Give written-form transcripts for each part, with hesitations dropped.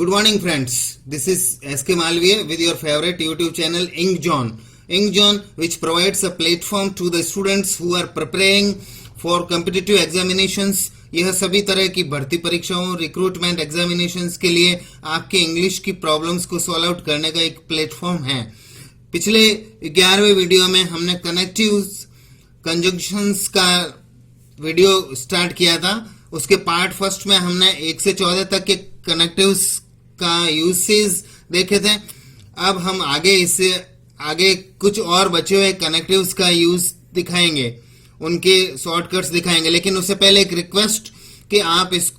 Good morning, friends. This is SK Malviya with your favorite YouTube channel InkJohn. InkJohn, which provides a platform to the students who are preparing for competitive examinations. यह सभी तरह की भर्ती परीक्षाओं, recruitment examinations के लिए आपके English की प्रॉब्लम्स को सॉल्व आउट करने का एक प्लेटफॉर्म है। पिछले 11वें वीडियो में हमने कनेक्टिव्स कंजंक्शंस का वीडियो स्टार्ट किया था। उसके पार्ट फर्स्ट में हमने 1 से 14 तक के कनेक्टिव्स का यूसेज देखे थे। अब हम आगे कुछ और बचे हुए कनेक्टिव्स का यूज दिखाएंगे, उनके शॉर्टकट्स दिखाएंगे। लेकिन उससे पहले एक रिक्वेस्ट कि आप इस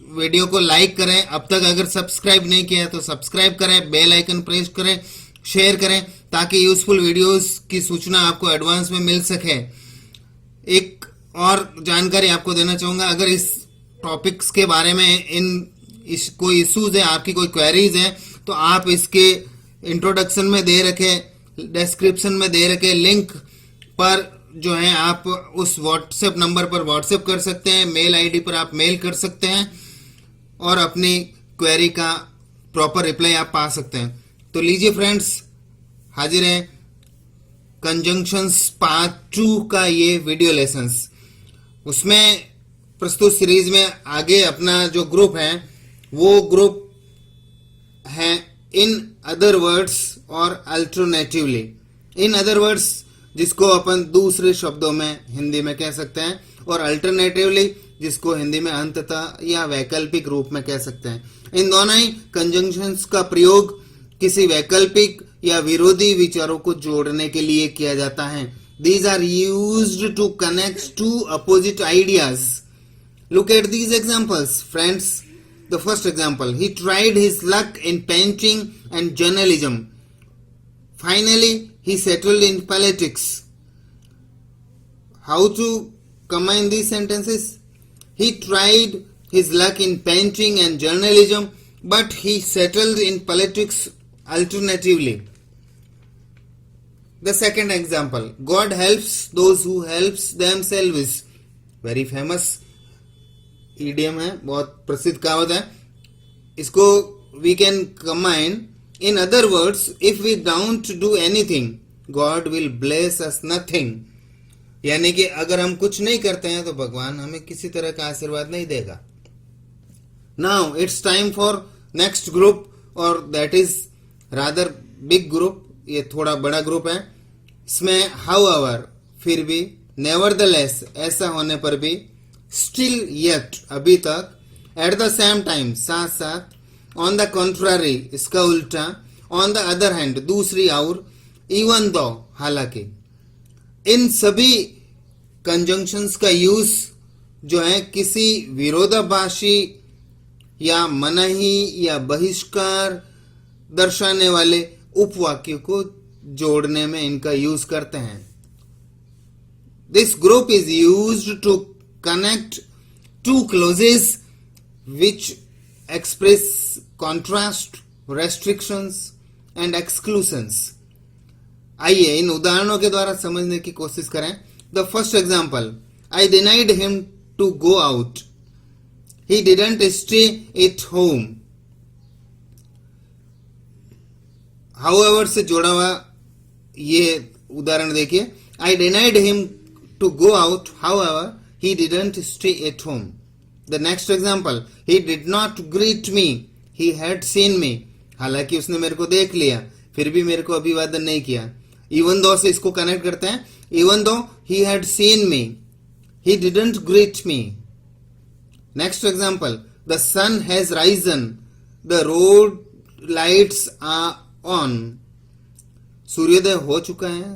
वीडियो को लाइक करें। अब तक अगर सब्सक्राइब नहीं किया तो सब्सक्राइब करें, बेल आइकन प्रेस करें, शेयर करें ताकि यूजफुल वीडियोस की सूचना आपको एडवांस में मिल सके। एक और जानकारी आपको देना चाहूंगा, अगर इस टॉपिक्स के बारे में कोई इश्यूज है, आपकी कोई क्वेरीज है, तो आप इसके इंट्रोडक्शन में दे रखे, डिस्क्रिप्शन में दे रखे लिंक पर जो है आप उस व्हाट्सएप नंबर पर व्हाट्सएप कर सकते हैं, मेल आईडी पर आप मेल कर सकते हैं और अपनी क्वेरी का प्रॉपर रिप्लाई आप पा सकते हैं। तो लीजिए फ्रेंड्स, हाजिर है कंजंक्शंस पार्ट 2 का ये वीडियो लेसन्स। उसमें प्रस्तुत सीरीज में आगे अपना जो ग्रुप है वो ग्रुप है इन अदर वर्ड्स और अल्टरनेटिवली। इन अदर वर्ड्स जिसको अपन दूसरे शब्दों में हिंदी में कह सकते हैं, और अल्टरनेटिवली जिसको हिंदी में अंततः या वैकल्पिक रूप में कह सकते हैं। इन दोनों ही कंजंक्शंस का प्रयोग किसी वैकल्पिक या विरोधी विचारों को जोड़ने के लिए किया जाता है। These are used to connect two opposite ideas. Look at these examples, friends. The first example, he tried his luck in painting and journalism. Finally, he settled in politics. How to combine these sentences? He tried his luck in painting and journalism, but he settled in politics alternatively. The second example, God helps those who helps themselves. Very famous idiom है, बहुत प्रसिद्ध कहावत है। इसको we can combine. In other words, if we don't do anything, God will bless us nothing. यानी कि अगर हम कुछ नहीं करते हैं तो भगवान हमें किसी तरह का आशीर्वाद नहीं देगा। Now it's time for next group, और that is rather big group. ये थोड़ा बड़ा ग्रुप है। इसमें however फिर भी, nevertheless ऐसा होने पर भी, still yet अभी तक, at the same time साथ साथ, on the contrary इसका उल्टा, on the other hand दूसरी और, even though हालांकि। इन सभी कंजंक्शंस का यूज जो है किसी विरोधाभासी या मनाही या बहिष्कार दर्शाने वाले उपवाक्य को जोड़ने में इनका यूज करते हैं। This group is used to connect two clauses which express contrast, restrictions and exclusions. आइए इन उदाहरणों के द्वारा समझने की कोशिश करें। The first example, I denied him to go out. He didn't stay at home. However से जोड़ा हुआ ये उदाहरण देखिए। I denied him to go out, however he didn't stay at home. The next example, he did not greet me. He had seen me. हालांकि उसने मेरे को देख लिया, फिर भी मेरे को अभिवादन नहीं किया। Even though से इसको कनेक्ट करते हैं। Even though he had seen me, he didn't greet me. Next example, the sun has risen. The road lights are on. सूर्योदय हो चुका है,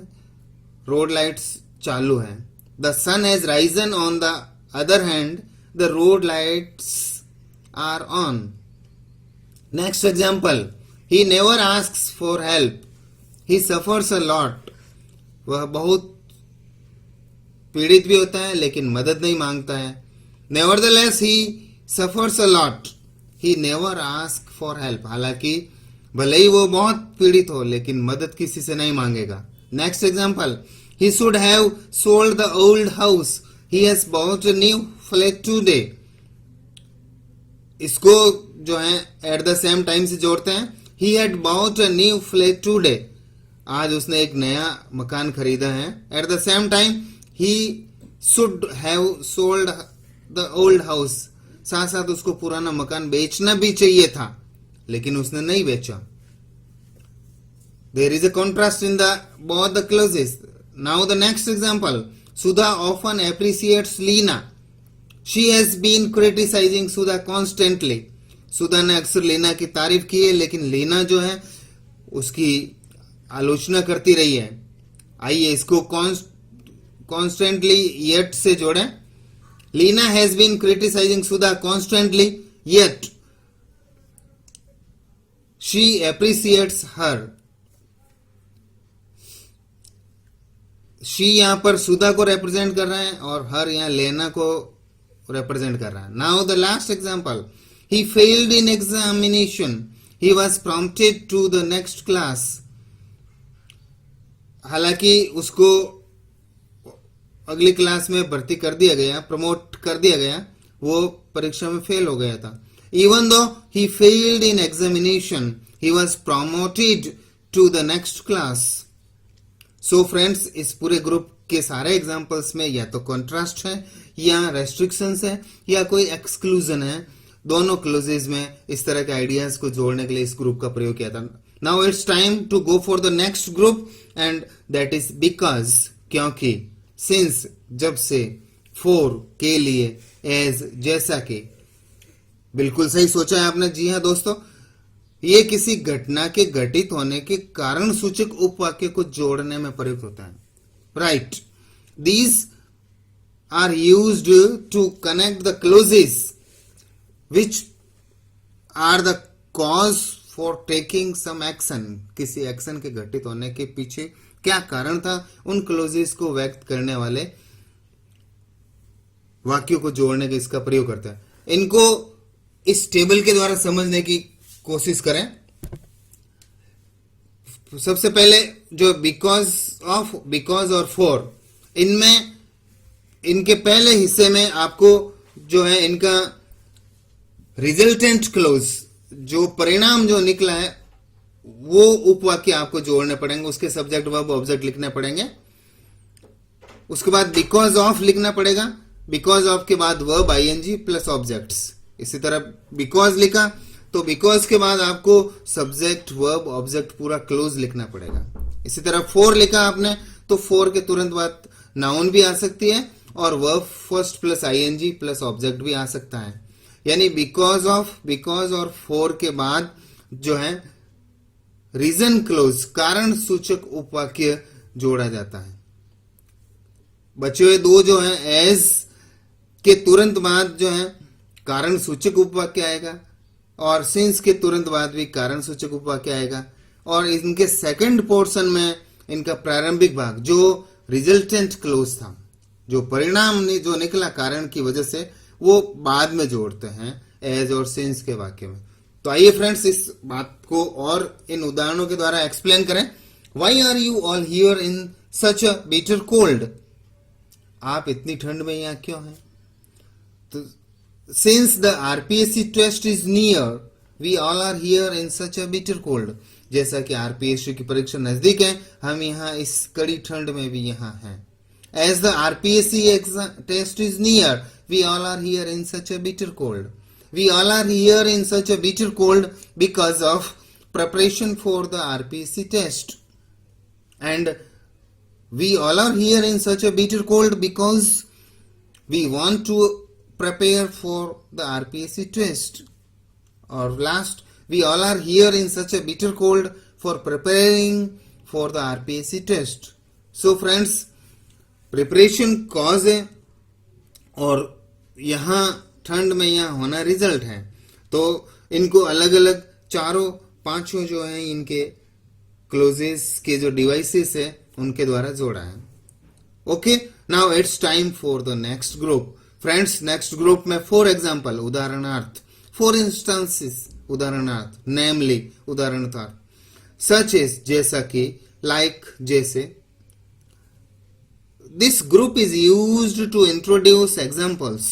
रोड लाइट्स चालू हैं। The sun has risen. On the other hand, the road lights are on. Next example, he never asks for help. He suffers a lot. वह बहुत पीड़ित भी होता है लेकिन मदद नहीं मांगता है। Nevertheless, he suffers a lot. He never asks for help. हालांकि भले ही वो बहुत पीड़ित हो लेकिन मदद किसी से नहीं मांगेगा। Next example, he should have sold the old house. He has bought a new flat today. इसको जो है एट द सेम टाइम से जोड़ते हैं. He had bought a new flat today. आज उसने एक नया मकान खरीदा है. At the same time he should have sold the old house. साथ साथ उसको पुराना मकान बेचना भी चाहिए था, लेकिन उसने नहीं बेचा. There is a contrast in the both the clauses. Now the next example. Sudha often appreciates Leena. She has been criticizing Sudha constantly. सुधा ने अक्सर लीना की तारीफ की है, लेकिन लीना जो है उसकी आलोचना करती रही है. आइए इसको कॉन्स्टेंटली येट से जोड़ें. Leena has been criticizing Sudha constantly, yet she appreciates her. She यहां पर सुधा को रिप्रेजेंट कर रहे हैं और हर यहां लेना को रिप्रेजेंट कर रहा है. Now the last example. He failed in examination. He was prompted to the next class. हालांकि उसको अगली क्लास में भर्ती कर दिया गया, प्रमोट कर दिया गया, वो परीक्षा में फेल हो गया था. Even though he failed in examination, he was promoted to the next class. So friends, इस पूरे ग्रुप के सारे एग्जाम्पल्स में या तो कॉन्ट्रास्ट है या रेस्ट्रिक्शंस है या कोई एक्सक्लूजन है. दोनों क्लोजेज में इस तरह के आइडियाज को जोड़ने के लिए इस ग्रुप का प्रयोग किया था. Now it's time to go for the next group and that is because, क्योंकि, सिंस जब से, फॉर के लिए, एज जैसा कि. बिल्कुल सही सोचा है आपने. जी हाँ दोस्तों, ये किसी घटना के घटित होने के कारण सूचक उपवाक्य को जोड़ने में प्रयुक्त होता है. Right. These are used to connect the clauses which are the cause for taking some action. किसी एक्शन के घटित होने के पीछे क्या कारण था, उन क्लोजेस को व्यक्त करने वाले वाक्यों को जोड़ने के इसका प्रयोग करता है. इनको इस टेबल के द्वारा समझने की कोशिश करें. सबसे पहले जो बिकॉज ऑफ, बिकॉज और फॉर, इनमें इनके पहले हिस्से में आपको जो है इनका रिजल्टेंट क्लोज, जो परिणाम जो निकला है, वो उपवाक्य आपको जोड़ने पड़ेंगे. उसके सब्जेक्ट वर्ब ऑब्जेक्ट लिखने पड़ेंगे. उसके बाद बिकॉज ऑफ लिखना पड़ेगा. बिकॉज ऑफ के बाद वर्ब आईएनजी प्लस ऑब्जेक्ट्स. इसी तरह बिकॉज लिखा तो बिकॉज के बाद आपको सब्जेक्ट वर्ब ऑब्जेक्ट पूरा क्लोज लिखना पड़ेगा. इसी तरह फॉर लिखा आपने तो फॉर के तुरंत बाद नाउन भी आ सकती है और verb first plus ING plus object भी आ सकता है. यानी बिकॉज ऑफ, बिकॉज और फॉर के बाद जो है रीजन क्लोज, कारण सूचक उपवाक्य जोड़ा जाता है. बचे हुए दो जो है एज के तुरंत बाद जो है कारण सूचक उपवाक्य आएगा और सिंस के तुरंत बाद भी कारण सूचक उपवाक्य आएगा. और इनके सेकंड पोर्शन में इनका प्रारंभिक भाग जो रिजल्टेंट क्लोज था, जो परिणाम जो निकला कारण की वजह से, वो बाद में जोड़ते हैं एज और सिंस के वाक्य में. तो आइए फ्रेंड्स इस बात को और इन उदाहरणों के द्वारा एक्सप्लेन करें. Why are you all here in such a bitter cold. आप इतनी ठंड में यहाँ क्यों हैं. तो since the RPSC test is near, we all are here in such a bitter cold. जैसा कि RPSC की परीक्षा नजदीक है, हम यहाँ इस कड़ी ठंड में भी यहाँ हैं. As the RPSC test is near, we all are here in such a bitter cold. We all are here in such a bitter cold because of preparation for the RPSC test. And we all are here in such a bitter cold because we want to prepare for the RPSC test. Or last, we all are here in such a bitter cold for preparing for the RPSC test. So friends, preparation cause है और यहाँ ठंड में यहाँ होना result है. तो इनको अलग अलग चारों पांचों जो है इनके क्लोजेस के जो डिवाइसेस है उनके द्वारा जोड़ा है. Okay, now it's time for the next group. Friends, next group में फॉर एग्जाम्पल उदाहरणार्थ, फॉर इंस्टांसेस उदाहरणार्थ, नेमली उदाहरणार्थ, सच इज जैसा कि, लाइक जैसे. This group is used to introduce examples.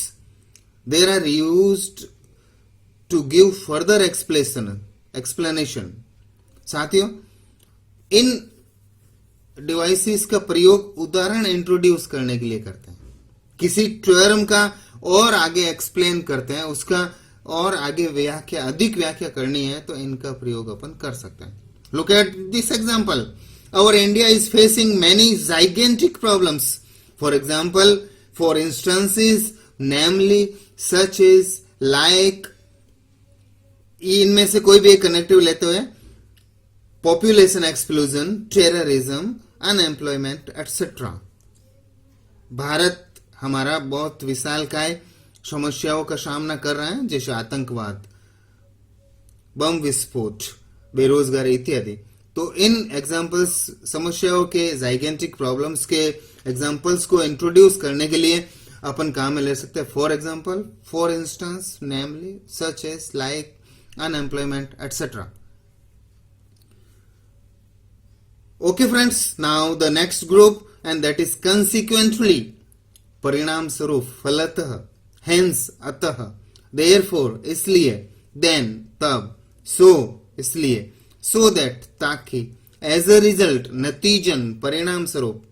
There are used to give further explanation. साथियों, इन devices का प्रयोग उदाहरण इंट्रोड्यूस करने के लिए करते हैं, किसी टर्म का और आगे एक्सप्लेन करते हैं, उसका और आगे व्याख्या, अधिक व्याख्या करनी है तो इनका प्रयोग अपन कर सकते हैं। Look at this example. Our India is facing many gigantic problems. For instances, namely such as like, इनमें से कोई भी एक कनेक्टिव लेते हुए population explosion, terrorism, unemployment etcetera. Bharat हमारा बहुत विशालकाय समस्याओं का सामना कर रहा है, जैसे आतंकवाद, बम विस्फोट, बेरोजगारी इत्यादि। तो इन एग्जाम्पल्स, समस्याओं के, जाइगेंटिक प्रॉब्लम्स के एग्जाम्पल्स को इंट्रोड्यूस करने के लिए अपन काम में ले सकते हैं for example, for instance, namely, such as, like, unemployment etcetera. Okay friends, now the next group and that is consequently, परिणाम स्वरूप, फलतः, हेंस, अतः, देयरफॉर, इसलिए, देन, तब, सो, इसलिए, सो दैट, ताकि, एज अ रिजल्ट, नतीजन, परिणाम स्वरूप।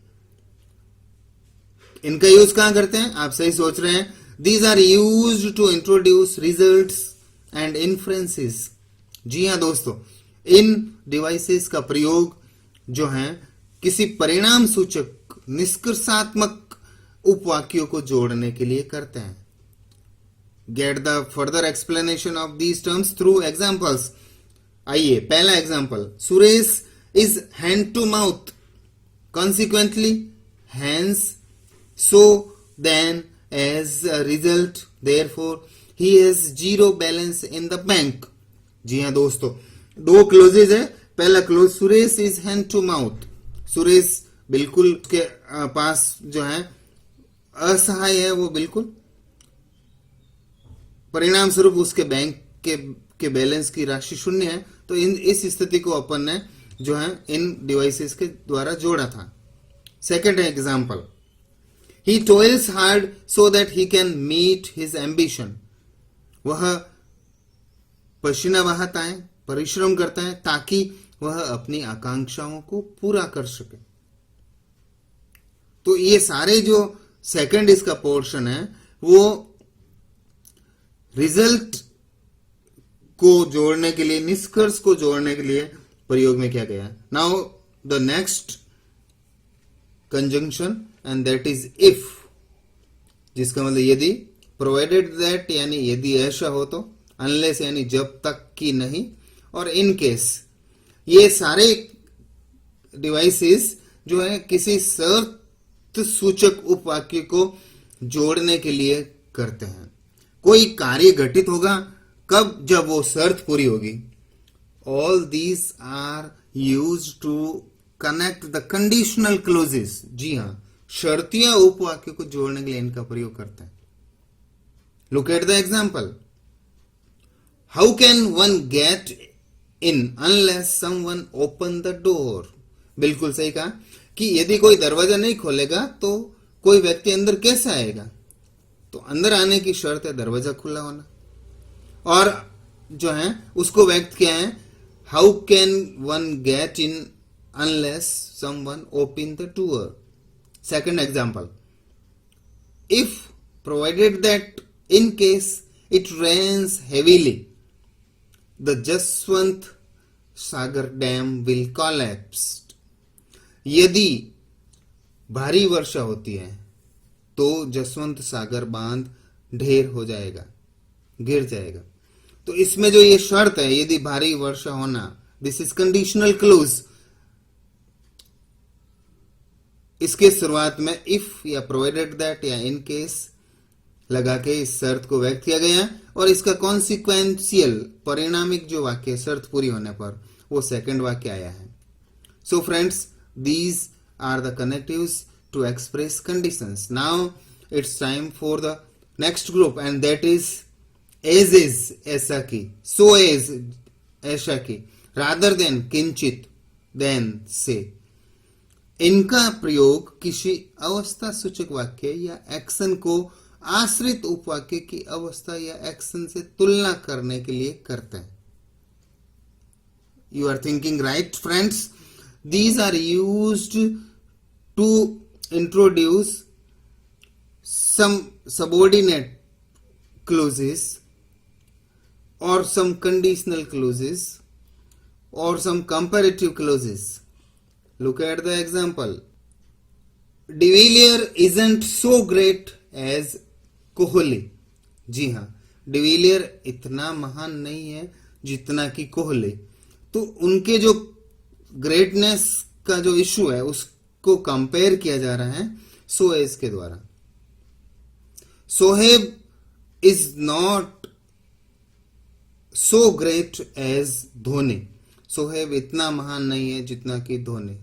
इनका यूज कहां करते हैं? आप सही सोच रहे हैं। These are used to introduce results and inferences. जी हां दोस्तों, इन डिवाइसेस का प्रयोग जो है किसी परिणाम सूचक, निष्कर्षात्मक उपवाक्यों को जोड़ने के लिए करते हैं। Get the further explanation of these terms through examples. आइए, पहला example, Suresh is hand to mouth, consequently, hence, so, then, as a result, therefore, he has zero balance in the bank. जी हां दोस्तों, दो क्लोजेज है। पहला clause, Suresh is hand to mouth, Suresh बिल्कुल उसके पास जो है असहाय है, वो बिल्कुल, परिणाम स्वरूप उसके बैंक के बैलेंस की राशि शून्य है। तो इस स्थिति को अपन ने जो है इन डिवाइसेस के द्वारा जोड़ा था। Second example, he toils hard so that he can meet his ambition. वह पसीना बहाता है, परिश्रम करता है, ताकि वह अपनी आकांक्षाओं को पूरा कर सके। तो ये सारे जो सेकंड इसका पोर्शन है, वो रिजल्ट को जोड़ने के लिए, निष्कर्ष को जोड़ने के लिए प्रयोग में किया गया। Now the next conjunction and that is if, जिसका मतलब यदि, प्रोवाइडेड दैट यानी यदि ऐसा हो तो, अनलेस यानी जब तक कि नहीं, और इन केस। ये सारे डिवाइसेस जो है किसी शर्त सूचक उपवाक्य को जोड़ने के लिए करते हैं। कोई कार्य घटित होगा कब? जब वो शर्त पूरी होगी। All these are use to connect the conditional clauses. जी हां, शर्तिया उपवाक्य को जोड़ने के लिए इनका प्रयोग करते हैं। Look at the example, how can one get in unless someone open the door. बिल्कुल सही कहा कि यदि कोई दरवाजा नहीं खोलेगा तो कोई व्यक्ति अंदर कैसे आएगा? तो अंदर आने की शर्त है दरवाजा खुला होना। और जो है उसको व्यक्त किया है, how can one get in unless someone open the door. Second example, if provided that in case it rains heavily the Jaswant Sagar dam will collapse. यदि भारी वर्षा होती है तो जसवंत सागर बांध ढेर हो जाएगा, गिर जाएगा। तो इसमें जो ये शर्त है, यदि भारी वर्षा होना, दिस इज कंडीशनल क्लोज। इसके शुरुआत में इफ या प्रोवाइडेड दैट या इन केस लगा के इस शर्त को व्यक्त किया गया, और इसका कॉन्सिक्वेंशियल, परिणामिक जो वाक्य शर्त पूरी होने पर, वो सेकंड वाक्य आया है। So friends, these are the connectives to express conditions. Now it's time for the next group, and that is as is, ऐसा की, so as, ऐसा की, rather than, किंचित, then, से। इनका प्रयोग किसी अवस्था सूचक वाक्य या एक्शन को आश्रित उपवाक्य की अवस्था या एक्शन से तुलना करने के लिए करते हैं. You are thinking right, friends? These are used to introduce some subordinate clauses or some conditional clauses or some comparative clauses. Look at the example. De Villiers isn't so great as Kohli. जी हाँ, de Villiers इतना महान नहीं है जितना कि कोहली. तो उनके जो ग्रेटनेस का जो इशू है उसको कंपेयर किया जा रहा है सो एज के द्वारा. Shoaib is not so great as Dhoni. Shoaib इतना महान नहीं है जितना कि Dhoni.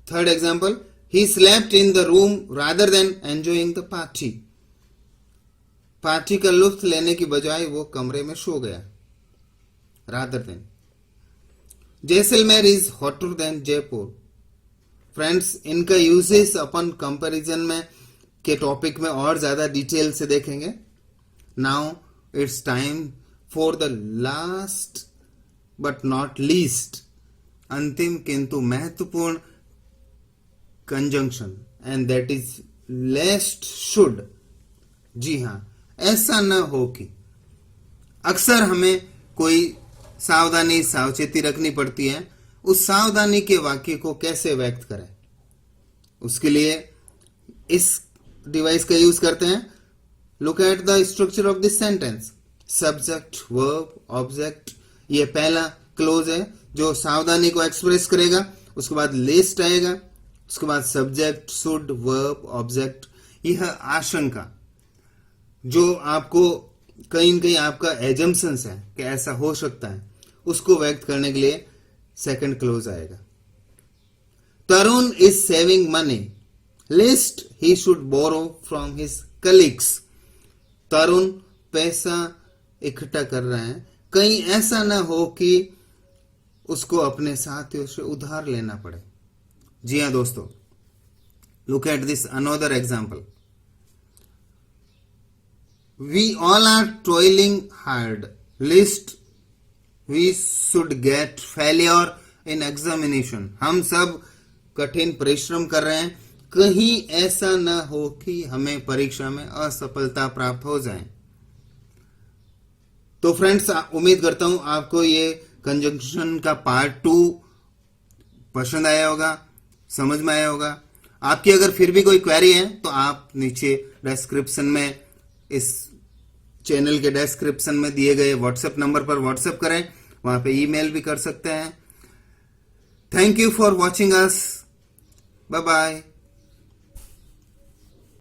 Third example, he slept in the room rather than enjoying the party. Party का लुत्फ लेने की बजाय वो कमरे में सो गया. rather than. Jaisalmer is hotter than Jaipur. Friends, इनका यूजेस अपन कंपैरिजन में के टॉपिक में और ज्यादा डिटेल से देखेंगे. Now it's time for the last but not least, अंतिम किंतु महत्वपूर्ण conjunction, and that is lest should. जी हां, ऐसा न हो कि. अक्सर हमें कोई सावधानी सावचेती रखनी पड़ती है. उस सावधानी के वाक्य को कैसे व्यक्त करें, उसके लिए इस डिवाइस का यूज करते हैं. Look at the structure of this sentence. Subject, verb, object, ये पहला क्लोज है जो सावधानी को एक्सप्रेस करेगा. उसके बाद लिस्ट आएगा, उसके बाद सब्जेक्ट, शुड, वर्ब, ऑब्जेक्ट. यह आशंका जो आपको कहीं न कहीं आपका एजम्पशंस है कि ऐसा हो सकता है, उसको व्यक्त करने के लिए सेकंड क्लोज आएगा. Tarun is saving money. Lest, he should borrow from his colleagues. Tarun पैसा इकट्ठा कर रहे हैं, कहीं ऐसा ना हो कि उसको अपने साथियों से उधार लेना पड़े. जी हाँ दोस्तों, look at this another example. We all are toiling hard. Lest, we should get failure in examination. हम सब कठिन परिश्रम कर रहे हैं, कहीं ऐसा न हो कि हमें परीक्षा में असफलता प्राप्त हो जाए. तो फ्रेंड्स, उम्मीद करता हूं आपको ये कंजंक्शन का पार्ट 2 पसंद आया होगा, समझ में आया होगा. आपकी अगर फिर भी कोई क्वेरी है तो आप नीचे डिस्क्रिप्शन में, इस चैनल के डिस्क्रिप्शन में दिए गए व्हाट्सएप नंबर पर व्हाट्सएप करें, वहां पे ईमेल भी कर सकते हैं. Thank you for watching us. Bye bye.